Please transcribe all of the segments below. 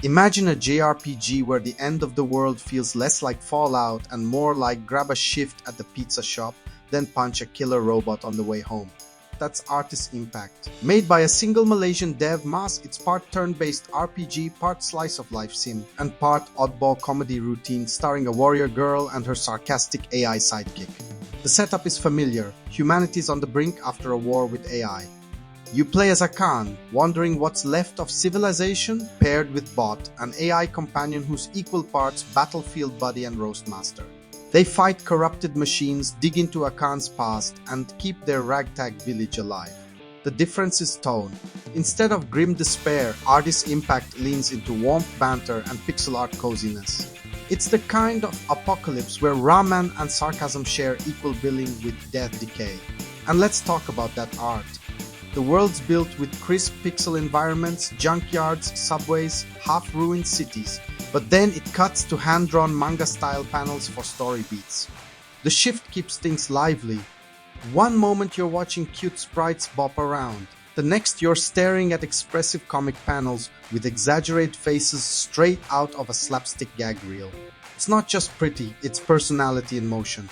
Imagine a JRPG where the end of the world feels less like Fallout and more like grab a shift at the pizza shop, then punch a killer robot on the way home. That's Artis Impact. Made by a single Malaysian dev, Mas, it's part turn-based RPG, part slice-of-life sim, and part oddball comedy routine starring a warrior girl and her sarcastic AI sidekick. The setup is familiar. Humanity is on the brink after a war with AI. You play as a Khan, wondering what's left of civilization, paired with Bot, an AI companion who's equal parts battlefield buddy and roastmaster. They fight corrupted machines, dig into a Khan's past, and keep their ragtag village alive. The difference is tone. Instead of grim despair, Artis Impact leans into warmth banter and pixel art coziness. It's the kind of apocalypse where ramen and sarcasm share equal billing with death decay. And let's talk about that art. The world's built with crisp pixel environments, junkyards, subways, half-ruined cities, but then it cuts to hand-drawn manga-style panels for story beats. The shift keeps things lively. One moment you're watching cute sprites bop around, the next you're staring at expressive comic panels with exaggerated faces straight out of a slapstick gag reel. It's not just pretty, it's personality in motion.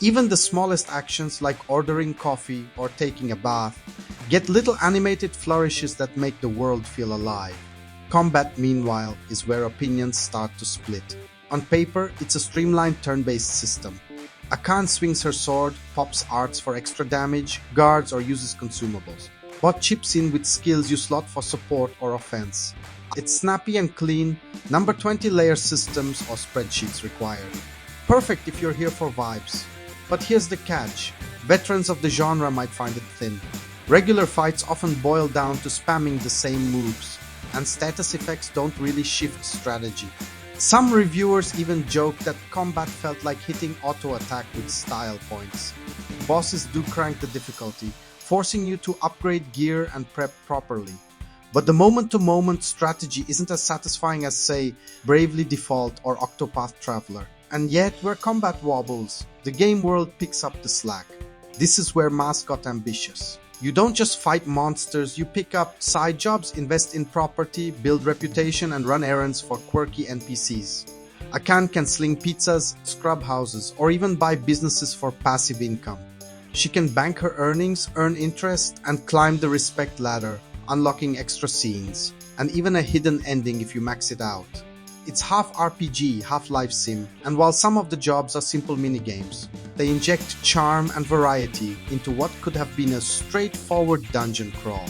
Even the smallest actions like ordering coffee or taking a bath get little animated flourishes that make the world feel alive. Combat, meanwhile, is where opinions start to split. On paper, it's a streamlined turn-based system. A Khan swings her sword, pops arts for extra damage, guards or uses consumables. Bot chips in with skills you slot for support or offense. It's snappy and clean, number 20 layer systems or spreadsheets required. Perfect if you're here for vibes. But here's the catch. Veterans of the genre might find it thin. Regular fights often boil down to spamming the same moves, and status effects don't really shift strategy. Some reviewers even joke that combat felt like hitting auto attack with style points. Bosses do crank the difficulty, forcing you to upgrade gear and prep properly. But the moment-to-moment strategy isn't as satisfying as, say, Bravely Default or Octopath Traveler. And yet, where combat wobbles, the game world picks up the slack. This is where Mas got ambitious. You don't just fight monsters, you pick up side jobs, invest in property, build reputation, and run errands for quirky NPCs. A Khan can sling pizzas, scrub houses, or even buy businesses for passive income. She can bank her earnings, earn interest, and climb the respect ladder, unlocking extra scenes, and even a hidden ending if you max it out. It's half RPG, half life sim, and while some of the jobs are simple minigames, they inject charm and variety into what could have been a straightforward dungeon crawl.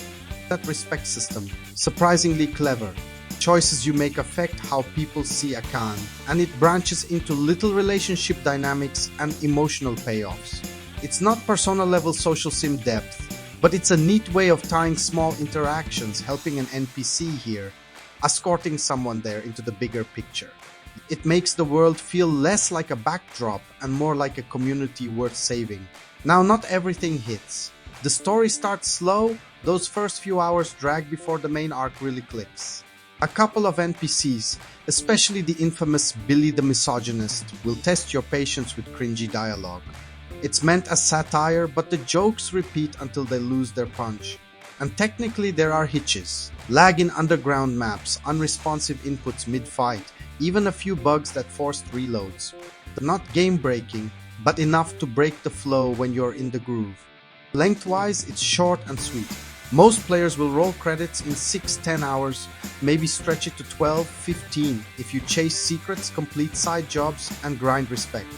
That respect system, surprisingly clever. Choices you make affect how people see a Khan, and it branches into little relationship dynamics and emotional payoffs. It's not persona-level social sim depth, but it's a neat way of tying small interactions, helping an NPC here, escorting someone there into the bigger picture. It makes the world feel less like a backdrop and more like a community worth saving. Now, not everything hits. The story starts slow, those first few hours drag before the main arc really clicks. A couple of NPCs, especially the infamous Billy the Misogynist, will test your patience with cringy dialogue. It's meant as satire, but the jokes repeat until they lose their punch. And technically there are hitches. Lag in underground maps, unresponsive inputs mid-fight, even a few bugs that forced reloads. Not game-breaking, but enough to break the flow when you're in the groove. Lengthwise, it's short and sweet. Most players will roll credits in 6-10 hours, maybe stretch it to 12-15 if you chase secrets, complete side jobs, and grind respect.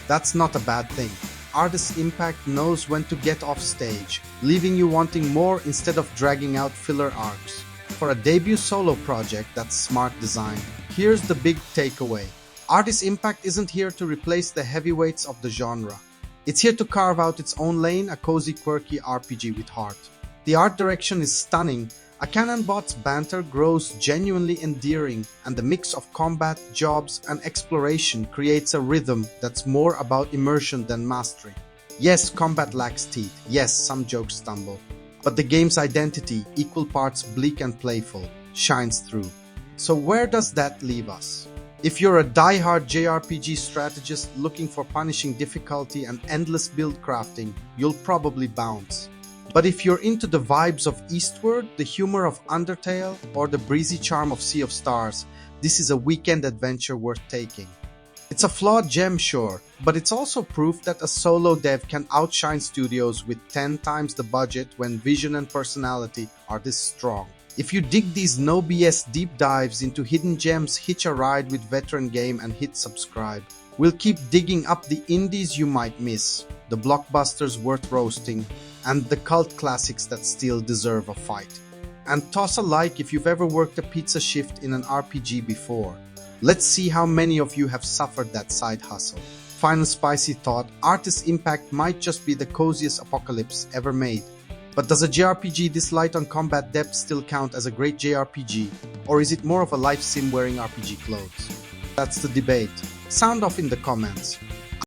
That's not a bad thing. Artis Impact knows when to get off stage, leaving you wanting more instead of dragging out filler arcs. For a debut solo project, that's smart design. Here's the big takeaway. Artis Impact isn't here to replace the heavyweights of the genre. It's here to carve out its own lane, a cozy, quirky RPG with heart. The art direction is stunning. A Cannonbot's banter grows genuinely endearing, and the mix of combat, jobs, and exploration creates a rhythm that's more about immersion than mastery. Yes, combat lacks teeth. Yes, some jokes stumble. But the game's identity, equal parts bleak and playful, shines through. So where does that leave us? If you're a die-hard JRPG strategist looking for punishing difficulty and endless build crafting, you'll probably bounce. But if you're into the vibes of Eastward, the humor of Undertale, or the breezy charm of Sea of Stars, this is a weekend adventure worth taking. It's a flawed gem, sure, but it's also proof that a solo dev can outshine studios with 10 times the budget when vision and personality are this strong. If you dig these no BS deep dives into hidden gems, hitch a ride with Veteran Game and hit subscribe. We'll keep digging up the indies you might miss, the blockbusters worth roasting, and the cult classics that still deserve a fight. And toss a like if you've ever worked a pizza shift in an RPG before. Let's see how many of you have suffered that side hustle. Final spicy thought, Artis Impact might just be the coziest apocalypse ever made. But does a JRPG this light on combat depth still count as a great JRPG? Or is it more of a life sim wearing RPG clothes? That's the debate. Sound off in the comments.